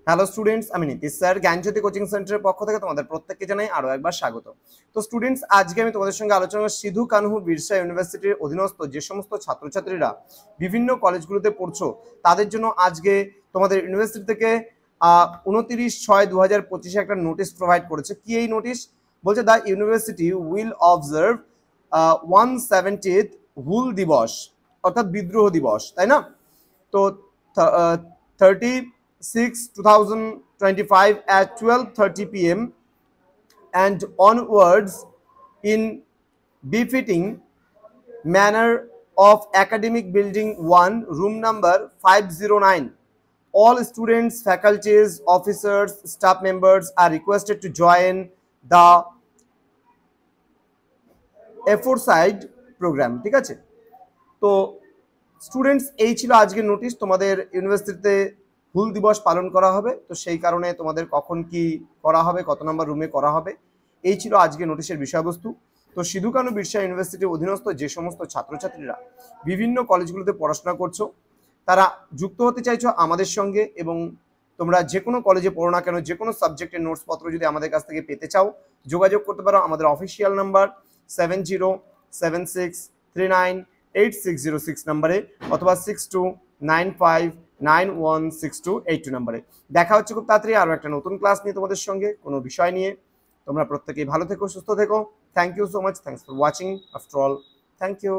Hello students, আমি Nitish sir জ্ঞানজ্যোতি coaching সেন্টারের পক্ষ থেকে তোমাদের প্রত্যেককে জানাই আরো একবার স্বাগত। তো স্টুডেন্টস, আজকে আমি তোমাদের সঙ্গে আলোচনা করব সিধু কানহু বিরসা ইউনিভার্সিটির অধীনস্থ যে সমস্ত ছাত্রছাত্রীরা বিভিন্ন কলেজগুলোতে পড়ছো তাদের জন্য আজকে তোমাদের ইউনিভার্সিটি থেকে 29/6/2025 একটা নোটিশ প্রোভাইড করেছে। কি এই নোটিশ বলছে? The university will observe 170th হুল দিবস, অর্থাৎ বিদ্রোহ দিবস, তাই না? তো 30/6/2025 at 12:30 p.m. and onwards in befitting manner of academic building 1, room number 509. All students, faculties, officers, staff members are requested to join the aforesaid program. ঠিক আছে? তো স্টুডেন্টস, এই ছিল আজকের নোটিশ। তোমাদের ইউনিভার্সিটিতে হুল দিবস পালন করা হবে, তো সেই কারণে তোমাদের কখন কি করা হবে, কত নম্বর রুমে করা হবে, এই ছিল আজকের নোটিশের বিষয়বস্তু। তো সিধু কানহু বিরসা ইউনিভার্সিটির অধীনস্থ যে সমস্ত ছাত্রছাত্রীরা বিভিন্ন কলেজগুলোতে পড়াশোনা করছো, তারা যুক্ত হতে চাইছো আমাদের সঙ্গে, এবং তোমরা যে কোনো কলেজে পড়ো না কেন, যে কোনো সাবজেক্টের নোটসপত্র যদি আমাদের কাছ থেকে পেতে চাও, যোগাযোগ করতে পারো আমাদের অফিসিয়াল নাম্বার 7076398606 নম্বরে, অথবা 6295916282 নম্বরে। দেখা হচ্ছে খুব তাড়াতাড়ি আরও একটা নতুন ক্লাস নিয়ে তোমাদের সঙ্গে, কোনো বিষয় নিয়ে। তোমরা প্রত্যেকেই ভালো থেকো, সুস্থ থেকো। Thank you so much, thanks for watching. After all, thank you.